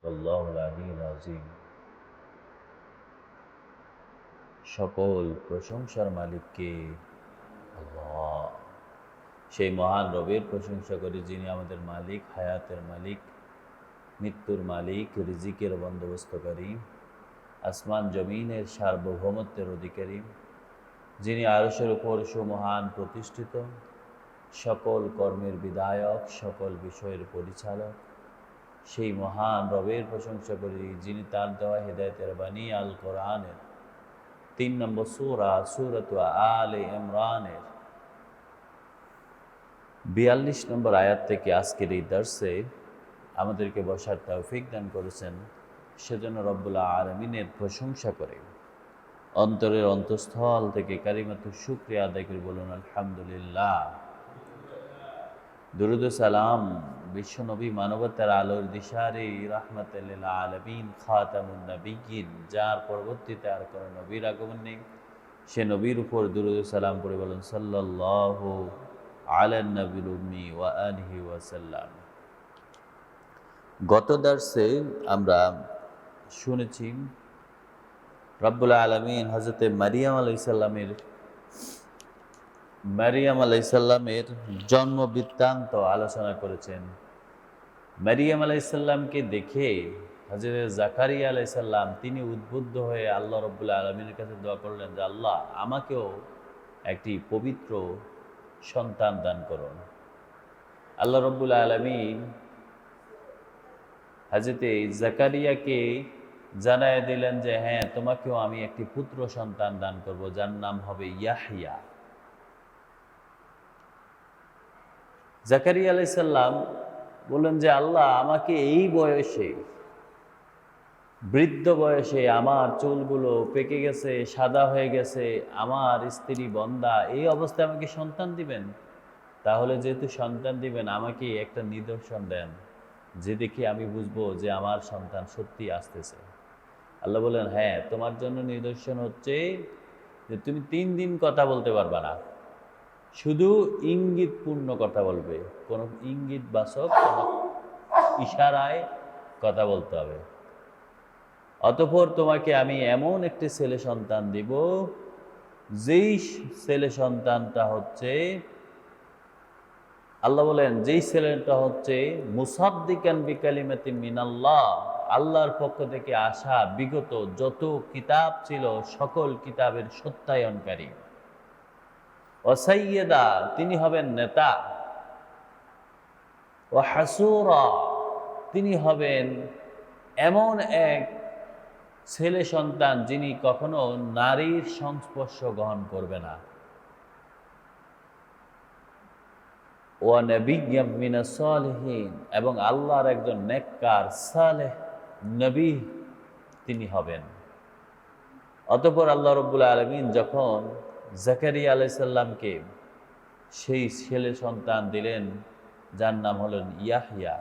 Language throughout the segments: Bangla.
আল্লাহুল আলিয়্যুল আযীম। সকল প্রশংসার মালিক কে? আল্লাহ। সেই মহান রবের প্রশংসা করি যিনি আমাদের মালিক, হায়াতের মালিক, মৃত্যুর মালিক, রিজিকের বন্দোবস্তকারী, আসমান জমিনের সার্বভৌমত্বের অধিকারী, যিনি আরশের উপর সুমহান প্রতিষ্ঠিত, সকল কর্মের বিধায়ক, সকল বিষয়ের পরিচালক। সেই মহান রবের প্রশংসা করি যিনি তার দেওয়া হেদায়েতের বাণী আল কোরআনের ৩ নম্বর সূরা সূরাত আলে ইমরানের ৪২ নম্বর আয়াত থেকে আজকের এই দর্শে আমাদেরকে বসার তৌফিক দান করেছেন। সেজন্য রব্বুল আলামিনের প্রশংসা করে অন্তরের অন্তঃস্থল থেকে কালিমাতুশ শুকরিয়া আদায় করে বলুন আলহামদুলিল্লাহ। দুরূদ ও সালাম বিশ্বনবী মানবতার আলোর দিশারি রাহমাতুল লিল আলামিন খাতামুন নবিয়্যিন, যার পরবর্তীতে আর কোনো নবীর আগমন নেই, সে নবীর উপর দুরূদ ও সালাম পড়ে বলুন সাল্লাল্লাহু আলান নবিল উম্মি ওয়া আলিহি ওয়া সাল্লাম। গত দর্শে আমরা শুনেছি রব্বুল আলামিন হযরতে মারিয়াম আলাইহিস সালামের জন্ম বৃত্তান্ত আলোচনা করেছেন। মারিয়াম আলাইহিস সালামকে দেখে হযরত জাকারিয়া আলাইহিস সালাম তিনি উদ্বুদ্ধ হয়ে আল্লাহ রব্বুল আলামিনের কাছে দোয়া করলেন যে আল্লাহ আমাকেও একটি পবিত্র সন্তান দান করুন। আল্লাহ রব্বুল আলামিন হযরত জাকারিয়াকে জানায় দিলেন যে হ্যাঁ, তোমাকেও আমি একটি পুত্র সন্তান দান করব, যার নাম হবে ইয়াহইয়া। জাকারিয়া আলাইহিস সালাম বললেন যে আল্লাহ আমাকে এই বয়সে, বৃদ্ধ বয়সে, আমার চুলগুলো পেকে গেছে, সাদা হয়ে গেছে, আমার স্ত্রী বন্দা, এই অবস্থায় আমাকে সন্তান দিবেন? তাহলে যেহেতু সন্তান দিবেন আমাকে একটা নিদর্শন দেন, যে দেখে আমি বুঝবো যে আমার সন্তান সত্যি আসতেছে। আল্লাহ বললেন হ্যাঁ, তোমার জন্য নিদর্শন হচ্ছে যে তুমি 3 দিন কথা বলতে পারবা না, শুধু ইঙ্গিতপূর্ণ কথা বলবে, কোনো ইঙ্গিত বাচক কোনো ইশারায় কথা বলতে হবে। অতঃপর তোমাকে আমি এমন একটি ছেলে সন্তান দিব, যেই ছেলে সন্তানটা হচ্ছে, আল্লাহ বলেন যেই ছেলেটা হচ্ছে মুসাদ্দিকান বিকালিমাতিন মিনাল্লাহ, আল্লাহর পক্ষ থেকে আসা বিগত যত কিতাব ছিল সকল কিতাবের সত্যায়নকারী। ওয়াসাইয়্যিদা, তিনি হবেন নেতা। ওয়া হাসুরা, তিনি হবেন এমন এক ছেলে সন্তান যিনি কখনো নারীর সংস্পর্শ গ্রহণ করবে না। ওয়া নাবিয়্যাম মিনাস সালিহিন, এবং আল্লাহর একজন নেককার সালেহ নবী তিনি হবেন। অতঃপর আল্লাহ রাব্বুল আলামিন যখন জাকারিয়া আলাইহিস সালামকে সেই ছেলে সন্তান দিলেন, যার নাম হলেন ইয়াহইয়া,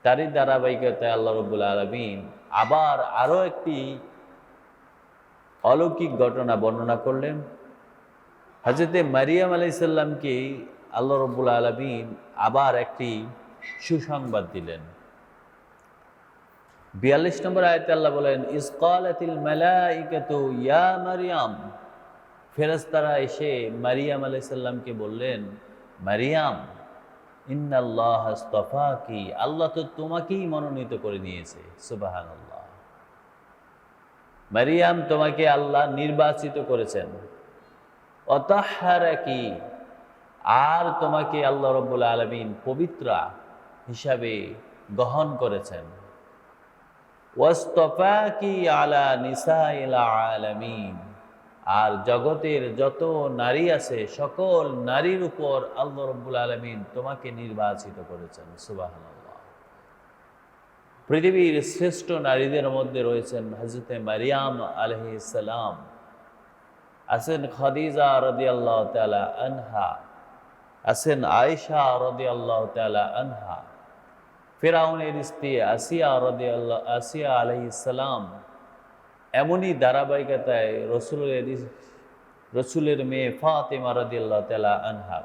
তারই ধারাবাহিকতায় আল্লাহ রাব্বুল আলামিন আবার আরো একটি অলৌকিক ঘটনা বর্ণনা করলেন। হযরতে মারিয়াম আলাইহিস সালামকে আল্লাহ রাব্বুল আলামিন আবার একটি সুসংবাদ দিলেন। ৪২ নম্বর আয়াতে আল্লাহ বলেন ইসকালাতিল মালাইকাতু ইয়া মারিয়াম, ফেরেশতারা এসে মারিয়াম আলাইহিস সালামকে বললেন, মারিয়াম ইন্নাল্লাহা আস্তাফাকি, আল্লাহ তো তোমাকেই মনোনীত করে নিয়েছে। সুবহানাল্লাহ। মারিয়াম, তোমাকে আল্লাহ নির্বাচিত করেছেন। ওয়াতাহহারাকি, আর তোমাকে আল্লাহ রাব্বুল আলামিন পবিত্রা হিসাবে গ্রহণ করেছেন। ওয়াসতাফাকি আলা নিসাইল আলামিন, আর জগতের যত নারী আছে সকল নারীর উপর আল্লাহ রাব্বুল আলামিন তোমাকে নির্বাচিত করেছেন। সুবহানাল্লাহ। পৃথিবীর শ্রেষ্ঠ নারীদের মধ্যে রয়েছেন হযরতে মারিয়াম আলাইহিস সালাম, আছেন খাদিজা রাদিয়াল্লাহু তাআলা আনহা, আছেন আয়েশা রাদিয়াল্লাহু তাআলা আনহা, ফিরাউনের স্ত্রী আসিয়া আলাইহিস সালাম, এমনই ধারাবাহিকতায় রসুলের মেয়ে ফাতেমা রাদিয়াল্লাহু তাআলা আনহা।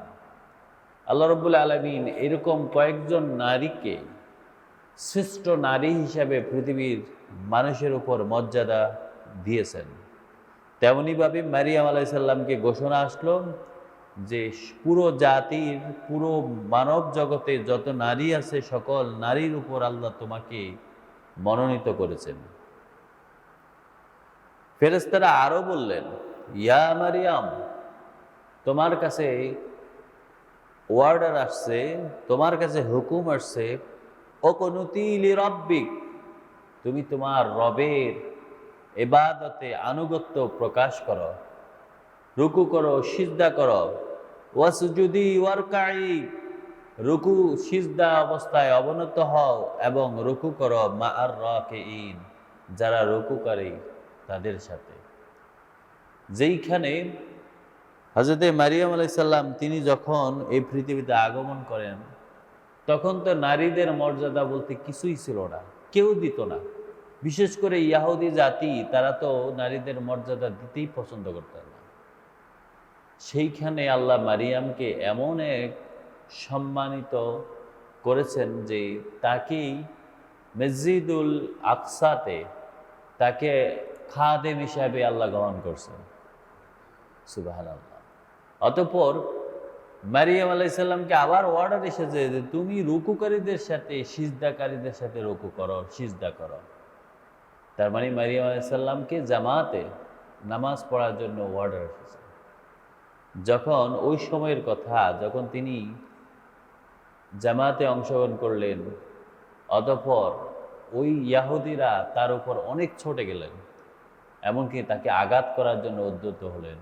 আল্লাহ রাব্বুল আলামিন এরকম কয়েকজন নারীকে শ্রেষ্ঠ নারী হিসাবে পৃথিবীর মানুষের উপর মর্যাদা দিয়েছেন। তেমনিভাবে মারিয়াম আলাইসাল্লামকে ঘোষণা আসলো যে পুরো জাতির, পুরো মানব জগতে যত নারী আছে সকল নারীর উপর আল্লাহ তোমাকে মনোনীত করেছেন। ফেরেশতারা আরো বললেন, ইয়া মারিয়াম, তোমার কাছে ওয়ার্ডার আসছে, তোমার কাছে হুকুম আসছে, অকুনুতি লিরাব্বিক, তুমি তোমার রবের ইবাদতে আনুগত্য প্রকাশ করো, রুকু করো, সিজদা করো, ওয়াসজুদি ওয়ারকাই, রুকু সিজদা অবস্থায় অবনত হও এবং রুকু করো মা'আর রাকিঈন, যারা রুকুকারী তাদের সাথে। যেইখানে হযরতে মারিয়াম আলাইহিস সালাম তিনি যখন এই পৃথিবীতে আগমন করেন, তখন তো নারীদের মর্যাদা বলতে কিছুই ছিল না, কেউ দিত না। বিশেষ করে ইহুদি জাতি, তারা তো নারীদের মর্যাদা দিতেই পছন্দ করতেন না। সেইখানে আল্লাহ মারিয়ামকে এমন এক সম্মানিত করেছেন যে তাকেই মসজিদুল আকসাতে তাকে খাদেম হিসাবে আল্লাহ গ্রহণ করছেন। সুবহানাল্লাহ। অতঃপর মারিয়াম আলাইহিস সালামকে আবার অর্ডার এসেছে যে তুমি রুকুকারীদের সাথে, সিজদাকারীদের সাথে রুকু করো, সিজদা করো। তার মানে মারিয়াম আলাইহিস সালামকে জামাতে নামাজ পড়ার জন্য অর্ডার এসেছে। যখন ওই সময়ের কথা, যখন তিনি জামাতে অংশগ্রহণ করলেন, অতঃপর ওই ইহুদিরা তার উপর অনেক ছুটে গেলেন, এমনকি তাকে আঘাত করার জন্য উদ্যত হলেন।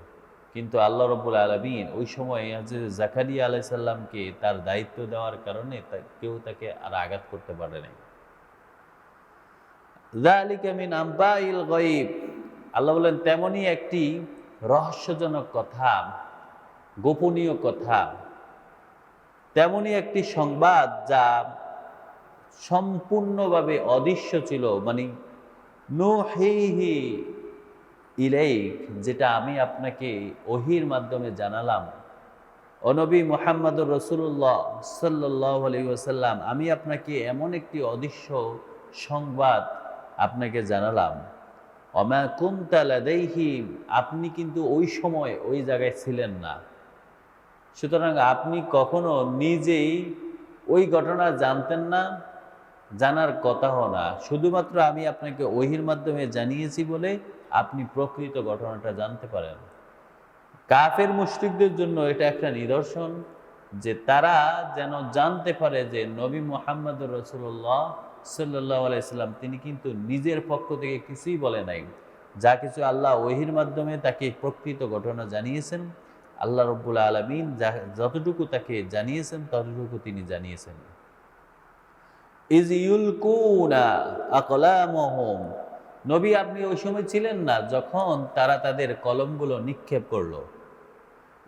কিন্তু আল্লাহ রাব্বুল আলামিন ওই সময় হযরত জাকারিয়া আলাইহিস সালামকে তার দায়িত্ব দেওয়ার কারণে কেউ তাকে আর আঘাত করতে পারে নাই। যালিকা মিন আম্বাইল গায়ব, আল্লাহ বলেন তেমনই একটি রহস্যজনক কথা, গোপনীয় কথা, তেমনই একটি সংবাদ যা সম্পূর্ণভাবে অদৃশ্য ছিল, মানে নুহিহি ইলাইক, যেটা আমি আপনাকে ওহীর মাধ্যমে জানালাম। ও নবী মুহাম্মদুর রাসূলুল্লাহ সাল্লাল্লাহু আলাইহি ওয়াসাল্লাম, আমি আপনাকে এমন একটি অদৃশ্য সংবাদ আপনাকে জানালাম। ওমা কুনতা লাদাইহিম, আপনি কিন্তু ওই সময় ওই জায়গায় ছিলেন না, সুতরাং আপনি কখনো নিজেই ওই ঘটনা জানতেন না, জানার কথাও না। শুধুমাত্র আমি আপনাকে ওহীর মাধ্যমে জানিয়েছি বলে আপনি প্রকৃত ঘটনাটা জানতে পারেন। কাফের মুশরিকদের জন্য এটা একটা নিদর্শন যে তারা যেন জানতে পারে যে নবী মুহাম্মদুর রাসূলুল্লাহ সাল্লাল্লাহু আলাইহি সাল্লাম তিনি কিন্তু নিজের পক্ষ থেকে কিছুই বলে নাই। যা কিছু আল্লাহ ওহীর মাধ্যমে তাকে প্রকৃত ঘটনা জানিয়েছেন, আল্লাহ রাব্বুল আলামিন যতটুকু তাকে জানিয়েছেন ততটুকু তিনি জানিয়েছেন। ইজ ইউলকুনা আকলামহুম, নবী আপনি ওই সময় ছিলেন না যখন তারা তাদের কলমগুলো নিক্ষেপ করলো।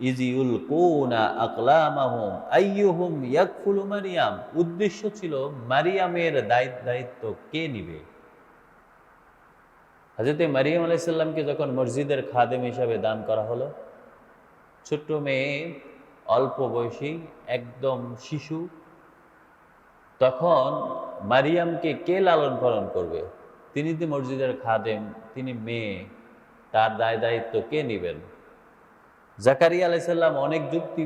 ইজ ইউলকুনা আকলামহুম আইয়ুহুম ইয়াকফুলু মারিয়াম, উদ্দেশ্য ছিল মারিয়ামের দায়িত্ব কে নিবে। হযরত মারিয়াম আলাইহিস সালামকে যখন মসজিদের খাদেম হিসাবে দান করা হলো, ছোট্ট মেয়ে, অল্প বয়সী, একদম শিশু, তখন মারিয়ামকে কে লালন পালন করবে? তিনি তো মসজিদের খাদেম, তিনি মেয়ে, তার দায়িত্ব কে নেবেন? জাকারিয়া আলাইহিস সালাম অনেক যুক্তি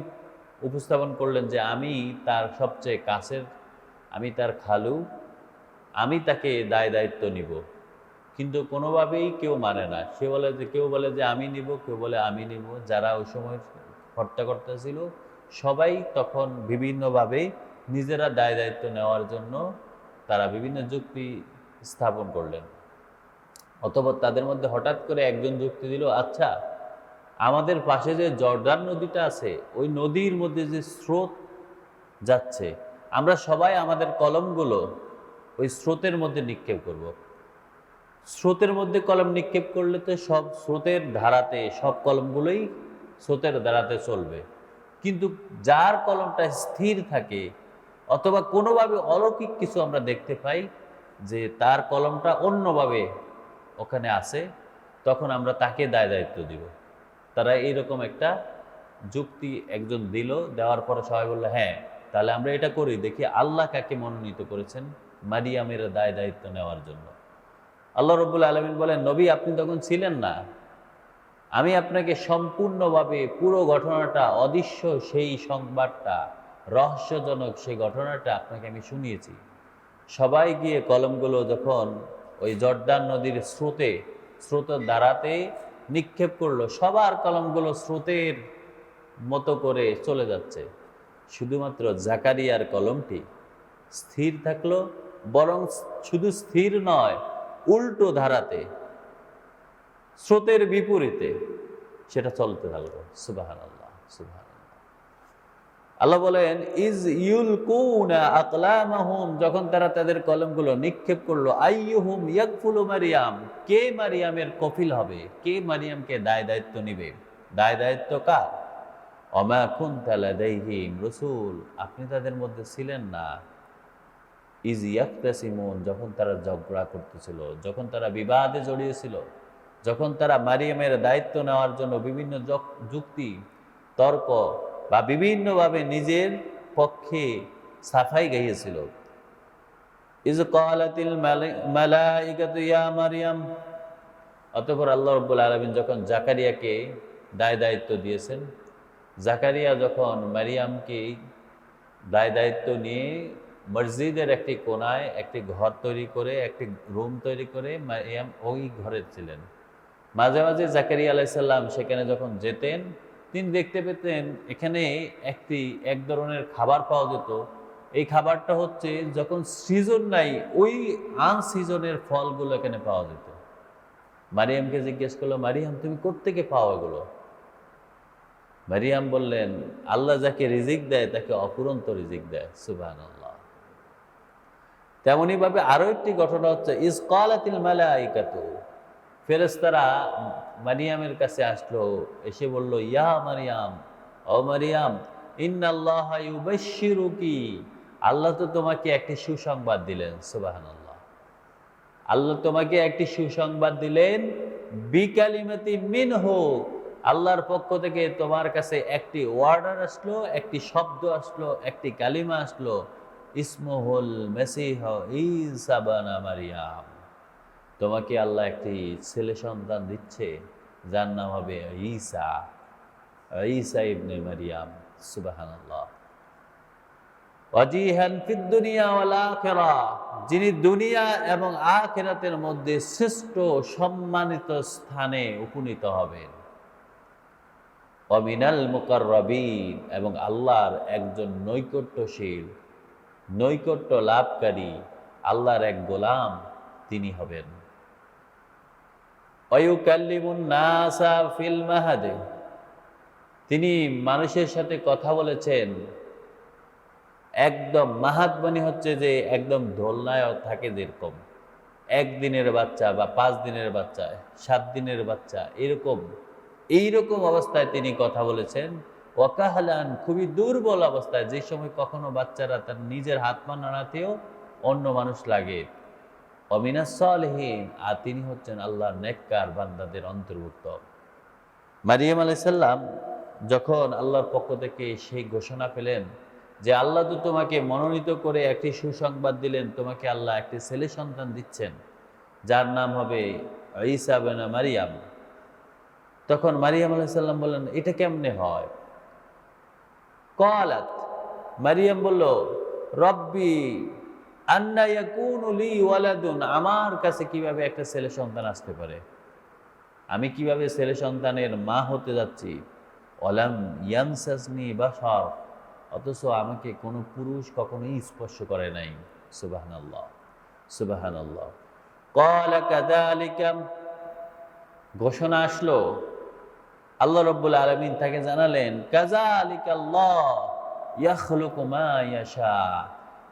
উপস্থাপন করলেন যে আমি তার সবচেয়ে কাছের, আমি তার খালু, আমি তাকে দায়িত্ব নিব। কিন্তু কোনোভাবেই কেউ মানে না। সে বলে যে, কেউ বলে যে আমি নিব, কেউ বলে আমি নিব। যারা ওই সময় হর্তাকর্তা ছিল সবাই তখন বিভিন্নভাবে নিজেরা দায়িত্ব নেওয়ার জন্য তারা বিভিন্ন যুক্তি স্থাপন করলেন। অথবা তাদের মধ্যে হঠাৎ করে একজন যুক্তি দিল, আচ্ছা আমাদের পাশে যে জর্দান নদীটা আছে, ওই নদীর মধ্যে যে স্রোত যাচ্ছে, আমরা সবাই আমাদের কলমগুলো ওই স্রোতের মধ্যে নিক্ষেপ করব। স্রোতের মধ্যে কলম নিক্ষেপ করলে তো সব স্রোতের ধারাতে সব কলমগুলোই স্রোতের ধারাতে চলবে। কিন্তু যার কলমটা স্থির থাকে অথবা কোনোভাবে অলৌকিক কিছু আমরা দেখতে পাই যে তার কলমটা অন্যভাবে ওখানে আছে, তখন আমরা তাকে দায়িত্ব দিব। তারা এইরকম একটা যুক্তি একজন দিল, দেওয়ার পরে সবাই বললো হ্যাঁ তাহলে আমরা এটা করি, দেখি আল্লাহ কাকে মনোনীত করেছেন মারিয়ামের দায় দায়িত্ব নেওয়ার জন্য। আল্লাহ রাব্বুল আলামিন বলেন, নবী আপনি তখন ছিলেন না, আমি আপনাকে সম্পূর্ণভাবে পুরো ঘটনাটা, অদৃশ্য সেই সংবাদটা, রহস্যজনক সেই ঘটনাটা আপনাকে আমি শুনিয়েছি। সবাই গিয়ে কলমগুলো যখন ওই জর্দান নদীর স্রোতের দ্বারাতে নিক্ষেপ করলো, সবার কলমগুলো স্রোতের মতো করে চলে যাচ্ছে, শুধুমাত্র জাকারিয়ার কলমটি স্থির থাকলো। বরং শুধু স্থির নয়, উল্টো ধারাতে, স্রোতের বিপরীতে সেটা চলতে থাকলো। সুবহানাল্লাহ, সুবহানাল্লাহ। আল্লাহ বলেন, ইজ ইউলকুনা আকলামাহুম, যখন তারা তাদের কলমগুলো নিক্ষেপ করলো, আইয়ুহুম ইয়াকফুলু মারিয়াম, কে মারিয়ামের কফিল হবে, কে মারিয়ামকে দায় দায়িত্ব নিবে। দায় দায়িত্ব কার? ওমা কুনতা লাদাইহিম, রাসূল আপনি তাদের মধ্যে ছিলেন না। ইজ ইয়াকতাসিমুন, যখন তারা ঝগড়া করতেছিল, যখন তারা বিবাদে জড়িয়েছিল, যখন তারা মারিয়ামের দায়িত্ব নেওয়ার জন্য বিভিন্ন যুক্তি তর্ক বা বিভিন্নভাবে নিজের পক্ষে সাফাই গাইয়েছিল। ইজ ক্বালাতিল মালাইকাতু ইয়া মারিয়াম, অতঃপর আল্লাহ রাব্বুল আলামিন যখন জাকারিয়াকে দায় দায়িত্ব দিয়েছেন, জাকারিয়া যখন মারিয়ামকে দায় দায়িত্ব নিয়ে মসজিদের একটি কোনায় একটি ঘর তৈরি করে, একটি রুম তৈরি করে মারিয়াম ওই ঘরে ছিলেন। মাঝে মাঝে জাকারিয়া আলাইহিস সালাম সেখানে যখন যেতেন, তিনি দেখতে পেতেন এখানে এক ধরনের খাবার পাওয়া যেত। এই খাবারটা হচ্ছে যখন সিজন নাই, ওই আনসিজনের ফলগুলো এখানে পাওয়া যেত। মারিয়ামকে জিজ্ঞেস করলো, মারিয়াম তুমি কোত্থেকে পাও এগুলো? মারিয়াম বললেন, আল্লাহ যাকে রিজিক দেয় তাকে অফুরন্ত রিজিক দেয়। সুবহানাল্লাহ। তেমনি ভাবে আরো একটি ঘটনা হচ্ছে, ইজ ক্বালাতিল মালাইকাতু, ফেরেশতারা মারিয়ামের কাছে আসলো, এসে বলল, ইয়া মারিয়াম, ও মারিয়াম, ইন্নাল্লাহা ইউবাশশিরুকি, আল্লাহ তো তোমাকে একটি সুসংবাদ দিলেন। সুবহানাল্লাহ। আল্লাহ তোমাকে একটি সুসংবাদ দিলেন, বিকালিমাতি মিনহু, আল্লাহর পক্ষ থেকে তোমার কাছে একটি ওয়ার্ডার আসলো, একটি শব্দ আসলো, একটি কালিমা আসলো, ইসমুহুল মাসীহ ঈসা ইবনে মারিয়াম, তোমাকে আল্লাহ একটি ছেলে সন্তান দিচ্ছে, যার নাম হবে ঈসা, ঈসা ইবনে মারিয়াম। সুবহানাল্লাহ। ওয়াজিহান ফিদ দুনিয়া ওয়াল আখিরা, যিনি দুনিয়া এবং আখিরাতের মধ্যে শ্রেষ্ঠ সম্মানিত স্থানে উপনীত হবেন। ওয়ামিনাল মুকাররাবিন, এবং আল্লাহর একজন নৈকট্যশীল, নৈকট্য লাভকারী আল্লাহর এক গোলাম তিনি হবেন। ওয়ায়ুকাল্লিমুন নাসা ফিল মাহাদে, তিনি মানুষের সাথে কথা বলেছেন একদম, মাহাদ মানে হচ্ছে যে একদম দোলনায় থাকে যেরকম, একদিনের বাচ্চা বা 5 দিনের বাচ্চা, 7 দিনের বাচ্চা, এইরকম অবস্থায় তিনি কথা বলেছেন। ওয়াকাহালান, খুবই দুর্বল অবস্থায়, যে সময় কখনো বাচ্চারা তার নিজের হাত পা নাড়াতেও অন্য মানুষ লাগে। ওয়ামিনাস সালিহিন, আর তিনি হচ্ছেন আল্লাহর নেককার বান্দাদের অন্তর্ভুক্ত। মারিয়াম আলাইহিস সালাম যখন আল্লাহর পক্ষ থেকে সেই ঘোষণা পেলেন যে আল্লাহ তো তোমাকে মনোনীত করে একটি সুসংবাদ দিলেন, তোমাকে আল্লাহ একটি ছেলে সন্তান দিচ্ছেন যার নাম হবে ঈসা ইবনে মারিয়াম, তখন মারিয়াম আলাইহিস সালাম বললেন, এটা কেমনে হয়? ক্বালাত, মারিয়াম বলল, রব্বি আন্না ইয়াকুনু লি ওয়ালাদুন, আমার কাছে কিভাবে একটা ছেলে সন্তান আসতে পারে? আমি কিভাবে ছেলে সন্তানের মা হতে যাচ্ছি? ওয়ালাম ইয়ামসাসনি বাশার, অথচ আমাকে কোনো পুরুষ কখনোই স্পর্শ করে নাই। সুবহানাল্লাহ, সুবহানাল্লাহ। ক্বালা কাযালিকা, ঘোষণা আসলো, আল্লাহ রাব্বুল আলামিন তাকে জানালেন, কাযালিকা আল্লাহ ইয়াখলুকু মা ইয়াশা,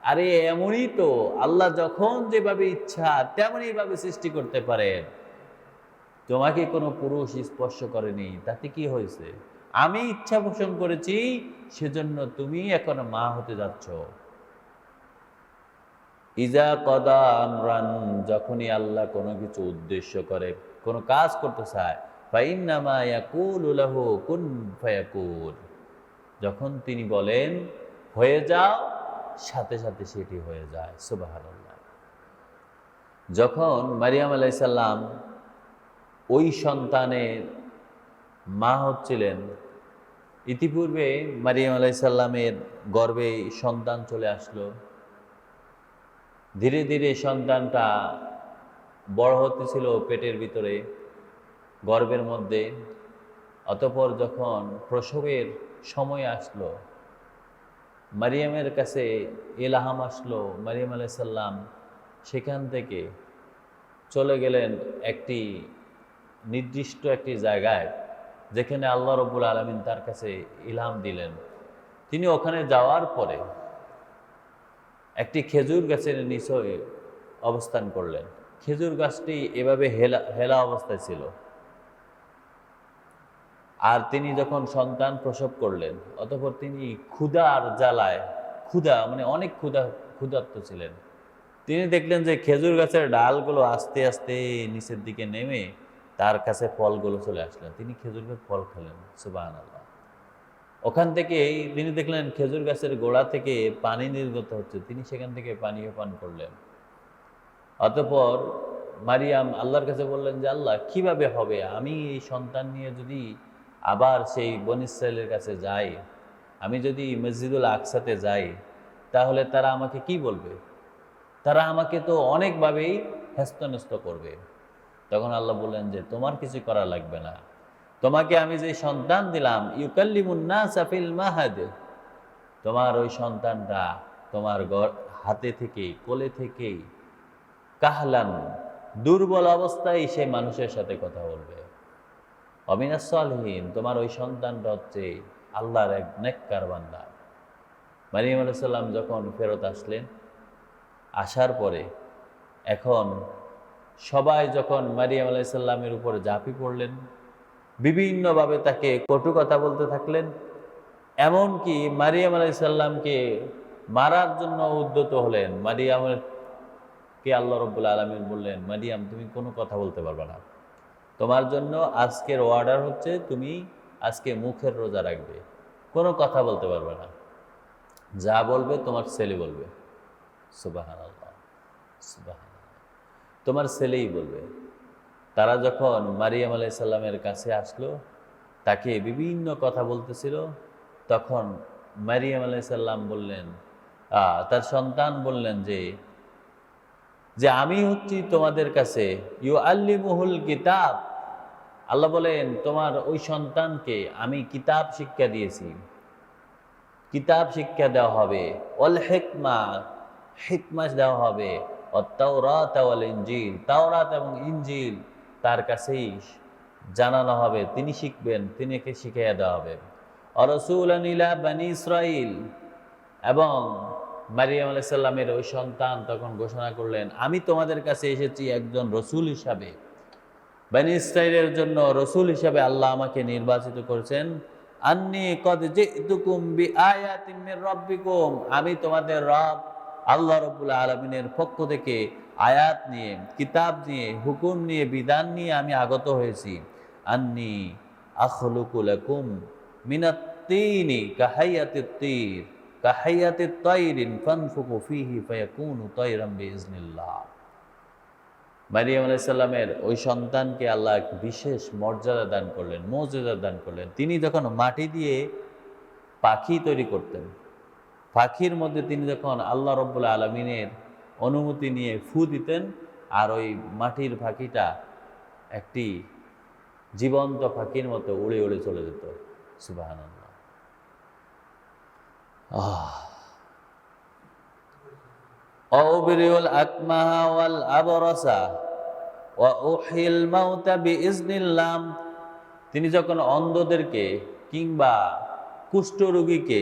আরে এমনই তো, আল্লাহ যখন যেভাবে ইচ্ছা তেমনই ভাবে সৃষ্টি করতে পারেন। তোমাকে কোনো পুরুষ স্পর্শ করেনি, তাতে কি হয়েছে? আমি ইচ্ছা পোষণ করেছি, সেজন্য তুমি এখন মা হতে যাচ্ছ। ইজা কদা আমরান, যখনই আল্লাহ কোনো কিছু উদ্দেশ্য করে, কোনো কাজ করতে চায়, ফাইন্নামা ইয়াকুলু লাহু কুন ফায়াকুন, যখন তিনি বলেন হয়ে যাও, সাথে সাথে সেটি হয়ে যায়। সুবহানাল্লাহ। যখন মারিয়াম আলাইসাল্লাম ওই সন্তানের মা হচ্ছিলেন, ইতিপূর্বে মারিয়াম আলাইসাল্লামের গর্ভে সন্তান চলে আসলো। ধীরে ধীরে সন্তানটা বড় হতেছিল পেটের ভিতরে, গর্ভের মধ্যে। অতঃপর যখন প্রসবের সময় আসলো, মারিয়ামের কাছে ইলহাম আসলো, মারিয়াম আলাইসাল্লাম সেখান থেকে চলে গেলেন একটি নির্দিষ্ট একটি জায়গায়, যেখানে আল্লাহ রব্বুল আলামিন তার কাছে ইলহাম দিলেন। তিনি ওখানে যাওয়ার পরে একটি খেজুর গাছের নিচে অবস্থান করলেন। খেজুর গাছটি এভাবে হেলা অবস্থায় ছিল। আর তিনি যখন সন্তান প্রসব করলেন, অতঃপর তিনি ক্ষুধার জ্বালায়, ক্ষুধা মানে অনেক ক্ষুধার্ত ছিলেন। তিনি দেখলেন যে খেজুর গাছের ডালগুলো আস্তে আস্তে নিচের দিকে নেমে তার কাছে ফলগুলো চলে আসলেন। তিনি খেজুর গাছ ফল খেলেন, সুবহানাল্লাহ। ওখান থেকে তিনি দেখলেন খেজুর গাছের গোড়া থেকে পানি নির্গত হচ্ছে, তিনি সেখান থেকে পানীয় পান করলেন। অতঃপর মারিয়াম আল্লাহর কাছে বললেন যে, আল্লাহ, কিভাবে হবে? আমি এই সন্তান নিয়ে যদি আবার সেই বনী ইসরাইলের কাছে যাই, আমি যদি মসজিদুল আকসাতে যাই, তাহলে তারা আমাকে কি বলবে? তারা আমাকে তো অনেকভাবেই হেস্তনেস্ত করবে। তখন আল্লাহ বললেন যে, তোমার কিছু করা লাগবে না। তোমাকে আমি যে সন্তান দিলাম, ইউকাল্লিমুন নাসা ফিল মাহাদ, তোমার ওই সন্তানটা তোমার হাতে থেকে, কোলে থেকেই কাহলান, দুর্বল অবস্থায় সে মানুষের সাথে কথা বলবে। অমিনাস সালিহিন, তোমার ওই সন্তানটা হচ্ছে আল্লাহর এক নেককার বান্দা। মারিয়াম আলাইহিস সালাম যখন ফেরত আসলেন, আসার পরে এখন সবাই যখন মারিয়াম আলাইহিস সালামের উপর ঝাঁপি পড়লেন, বিভিন্নভাবে তাকে কটু কথা বলতে থাকলেন। এমনকি মারিয়াম আলাইহিস সালামকে মারার জন্য উদ্যত হলেন। মারিয়ামের কে আল্লাহ রাব্বুল আলামিন বললেন, মারিয়াম, তুমি কোনো কথা বলতে পারবে না। তোমার জন্য আজকের অর্ডার হচ্ছে, তুমি আজকে মুখের রোজা রাখবে, কোনো কথা বলতে পারবে না। যা বলবে তোমার ছেলে বলবে। সুবহানাল্লাহ, সুবহানাল্লাহ, তোমার ছেলেই বলবে। তারা যখন মারিয়াম আলাইহিস সালামের কাছে আসলো, তাকে বিভিন্ন কথা বলতেছিল, তখন মারিয়াম আলাইহিস সালাম বললেন, তার সন্তান বললেন যে আমি হচ্ছি তোমাদের কাছে ইউআল্লিমুহুল কিতাব। আল্লাহ বলেন, তোমার ওই সন্তানকে আমি কিতাব শিক্ষা দিয়েছি, কিতাব শিক্ষা দেওয়া হবে। ওয়াল হিকমা, হিকমা দেওয়া হবে। ওয়াত তাওরাত ওয়াল ইনজিল, তাওরাত এবং ইনজিল তার কাছেই জানানো হবে, তিনি শিখবেন, তিনিকে শিখিয়ে দেওয়া হবে। ওয়া রাসূলান ইলা বনী ইসরাইল, এবং মারিয়াম আলাইহিস সালামের ওই সন্তান তখন ঘোষণা করলেন, আমি তোমাদের কাছে এসেছি একজন রসুল হিসাবে, বনী ইসরাইলের জন্য রসুল হিসাবে আল্লাহ আমাকে নির্বাচিত করেছেন। আন্নী কদ জিতুকুম বিআয়াতিম মির রাব্বিকুম, আমি তোমাদের রব আল্লাহ রাব্বুল আলামিনের পক্ষ থেকে আয়াত নিয়ে, কিতাব নিয়ে, হুকুম নিয়ে, বিধান নিয়ে আমি আগত হয়েছি। আন্নী আখলুকু লাকুম মিনাত তিনি কাহাইয়াতিত তির কাহাইয়াতিত তাইরিন ফানফুকু ফীহি ফায়াকুনু তায়রাম বিইজনিল্লাহ। মারিয়াম আলাইহিস সালামের ওই সন্তানকে আল্লাহ এক বিশেষ মর্যাদা দান করলেন, মর্যাদা দান করলেন। তিনি যখন মাটি দিয়ে পাখি তৈরি করতেন, পাখির মধ্যে তিনি যখন আল্লাহ রাব্বুল আলামিনের অনুমতি নিয়ে ফু দিতেন, আর ওই মাটির পাখিটা একটি জীবন্ত পাখির মতো উড়ে উড়ে চলে যেত। সুবহানাল্লাহ। আউবরিউল আকমাহা ওয়াল আবরাসা ওয়া উহিল মাউতা বিইজনিল্লাহ, তিনি যখন অন্ধদেরকে কিংবা কুষ্ঠরোগীকে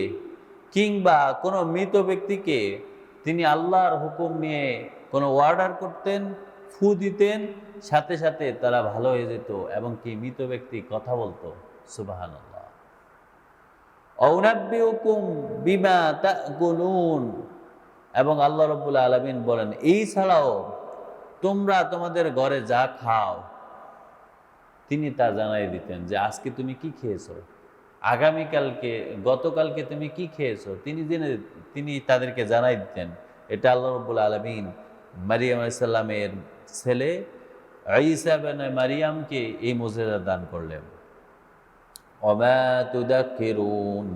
কিংবা কোনো মৃত ব্যক্তিকে তিনি আল্লাহর হুকুম নিয়ে কোনো অর্ডার করতেন, ফু দিতেন, সাথে সাথে তারা ভালো হয়ে যেত এবং কি মৃত ব্যক্তি কথা বলতো। সুবহানাল্লাহ। আউনাব্বিউকুম বিমা তাকুলুন, এবং আল্লাহ রাব্বুল আলামিন বলেন, এই ছাড়াও তোমরা তোমাদের ঘরে যা খাও, তিনি তা জানাই দিতেন যে আজকে তুমি কি খেয়েছো, আগামীকালকে, গতকালকে তুমি কি খেয়েছো, তিনি তাদেরকে জানাই দিতেন। এটা আল্লাহ রাব্বুল আলামিন মারিয়াম আলাইহিস সালামের ছেলে ঈসা ইবনে মারিয়ামকে এই মুজিজা দান করলেন। ওমা তুদাক্কিরুন,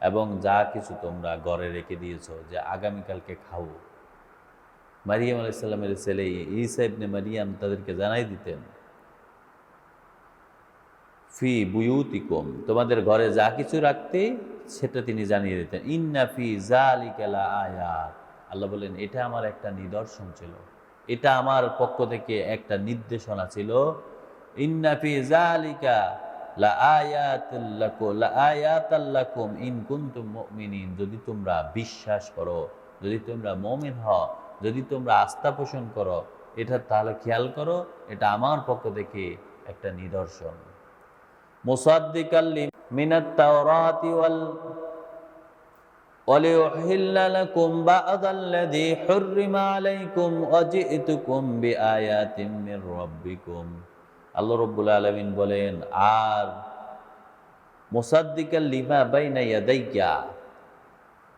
এবং যা কিছু তোমরা ঘরে রেখে দিয়েছো যে আগামীকালকে খাবো, মারিয়াম আলাইহিস সালামের ছেলে ঈসা ইবনে মারিয়াম তাদেরকে জানাই দিতেন, ফি বুয়ুতিকুম, তোমাদের ঘরে যা কিছু রাখতে সেটা তিনি জানিয়ে দিতেন। ইন্না ফি যালিকা লা আয়াত, আল্লাহ বলেন এটা আমার একটা নিদর্শন ছিল, এটা আমার পক্ষ থেকে একটা নির্দেশনা ছিল। ইন্না ফি যালিকা লা আয়াতুল লাকুম লা আয়াতাল লাকুম ইন কুনতুম মুমিনিন, যদি তোমরা বিশ্বাস করো, যদি তোমরা মুমিন হও, যদি তোমরা আস্থা পোষণ করো, এটা তাহলে খেয়াল করো, এটা আমার পক্ষ থেকে একটা নিদর্শন। মুসাদ্দিকাল মিনাত তাওরাতি ওয়ালিউহিল্লা লাকুম বা'দাল্লাযী হুররিমা আলাইকুম ওয়াজি'তুকুম বিআয়াতিম মির রাব্বিকুম। আল্লাহ রাব্বুল আলামিন বলেন, আর মুসাদ্দিকাল লিমা বাইনা ইয়াদাইয়া,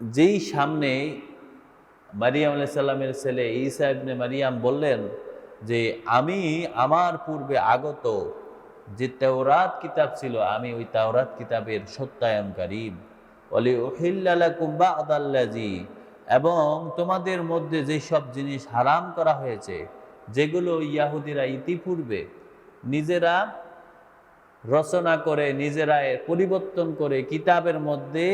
যেই সামনে মারিয়াম আলাইহিস সালামের ছেলে ঈসা ইবনে মারিয়াম বললেন যে আমি আমার পূর্বে আগত যে তাওরাত কিতাব ছিল, আমি ওই তাওরাত কিতাবের সত্যায়নকারী। ওয়ালিউহিল্লা লাকুম বা'দাল্লাযী, এবং তোমাদের মধ্যে যে সব জিনিস হারাম করা হয়েছে, যেগুলো ইয়াহুদিরা ইতিপূর্বে নিজেরা রচনা করে, নিজেরা পরিবর্তন করে কিতাবের মধ্যে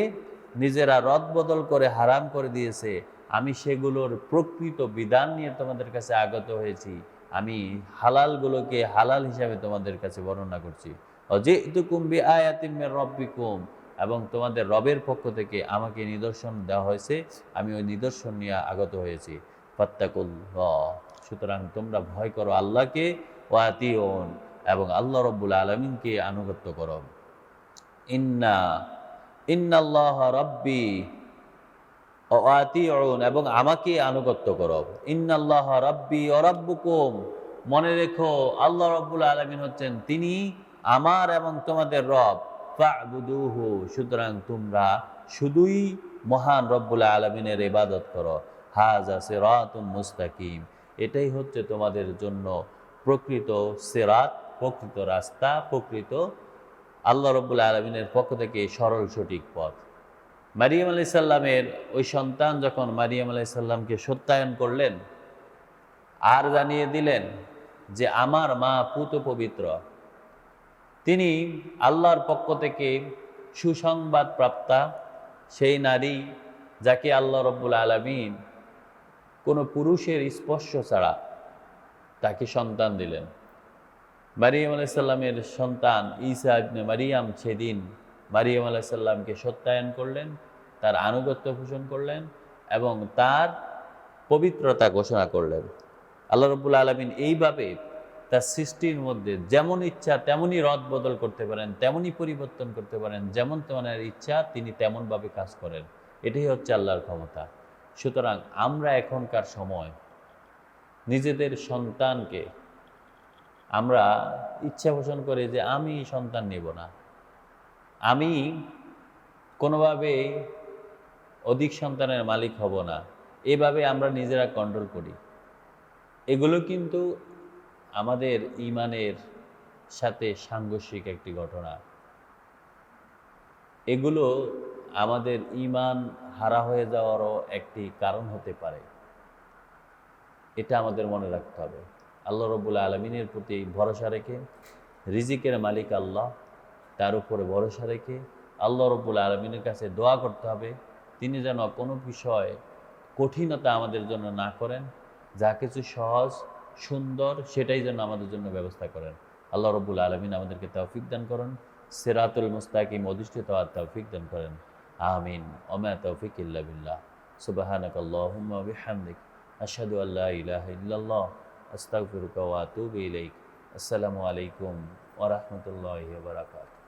নিজেরা রদবদল করে হারাম করে দিয়েছে, আমি সেগুলোর প্রকৃত বিধান নিয়ে তোমাদের কাছে আগত হয়েছি। আমি হালালগুলোকে হালাল হিসাবে তোমাদের কাছে বর্ণনা করছি। ওয়াজি'তুকুম বিআয়াতিম মির রাব্বিকুম, এবং তোমাদের রবের পক্ষ থেকে আমাকে নিদর্শন দেওয়া হয়েছে, আমি ওই নিদর্শন নিয়ে আগত হয়েছি। ফাত্তাকুল্লাহ, সুতরাং তোমরা ভয় করো আল্লাহকে, ওয়া আতিউন, এবং আল্লাহ রাব্বুল আলামিনকে আনুগত্য করো। ইন্নাল্লাহ রাব্বি ওয়া আতিউন, এবং আমাকে আনুগত্য করো। ইন্নাল্লাহ রাব্বি ওয়া রাব্বুকুম, মনে রেখো আল্লাহ রাব্বুল আলামিন হচ্ছেন তিনি আমার এবং তোমাদের রব। ফা'বুদুহু, সুতরাং তোমরা শুধুই মহান রব্বুল আলামিনের ইবাদত করো। হাযা সিরাতুম মুস্তাকিম, এটাই হচ্ছে তোমাদের জন্য প্রকৃত সিরাত, প্রকৃত রাস্তা, প্রকৃত আল্লাহ রাব্বুল আলামিনের পক্ষ থেকে সরল সঠিক পথ। মারিয়াম আলাইহিস সালামের ওই সন্তান যখন মারিয়াম আলাইহিস সালামকে সত্যায়ন করলেন আর জানিয়ে দিলেন যে আমার মা পুত পবিত্র, তিনি আল্লাহর পক্ষ থেকে সুসংবাদ প্রাপ্তা সেই নারী, যাকে আল্লাহ রাব্বুল আলামিন কোনো পুরুষের স্পর্শ ছাড়া তাকে সন্তান দিলেন। মারিয়াম আলাইহিস সালামের সন্তান ঈসা ইবনে মারিয়াম সেদিন মারিয়াম আলাইহিস সালামকে সত্যায়ন করলেন, তার আনুগত্য পোষণ করলেন এবং তার পবিত্রতা ঘোষণা করলেন। আল্লাহ রাব্বুল আলামিন এইভাবে তার সৃষ্টির মধ্যে যেমন ইচ্ছা তেমনই রদ বদল করতে পারেন, তেমনই পরিবর্তন করতে পারেন, যেমন তেমনের ইচ্ছা তিনি তেমনভাবে কাজ করেন। এটাই হচ্ছে আল্লাহর ক্ষমতা। সুতরাং আমরা এখনকার সময় নিজেদের সন্তানকে আমরা ইচ্ছা পোষণ করি যে আমি সন্তান নেব না, আমি কোনোভাবে অধিক সন্তানের মালিক হব না, এভাবে আমরা নিজেরা কন্ট্রোল করি। এগুলো কিন্তু আমাদের ঈমানের সাথে সাংঘর্ষিক একটি ঘটনা। এগুলো আমাদের ঈমান হারা হয়ে যাওয়ারও একটি কারণ হতে পারে, এটা আমাদের মনে রাখতে হবে। আল্লাহ রাব্বুল আলামিনের প্রতি ভরসা রেখে, রিজিকের মালিক আল্লাহ, তার উপরে ভরসা রেখে আল্লাহ রাব্বুল আলামিনের কাছে দোয়া করতে হবে তিনি যেন কোনো বিষয় কঠিনতা আমাদের জন্য না করেন, যা কিছু সহজ সুন্দর সেটাই যেন আমাদের জন্য ব্যবস্থা করেন। আল্লাহ রাব্বুল আলামিন আমাদেরকে তৌফিক দান করেন, সিরাতুল মুস্তাকিম অধিষ্ঠিত হওয়ার তৌফিক দান করেন। আমিন। ওমা তৌফিক ইল্লা বিল্লাহ। সুবহানাকাল্লাহুম্মা ওয়া বিহামদিক, আশহাদু আল্লা ইলাহা ইল্লাল্লাহ, আস্তাগফিরুকা ওয়া আতুবু ইলাইক। আসসালামু আলাইকুম ওয়া রাহমাতুল্লাহি ওয়া বারাকাতুহু।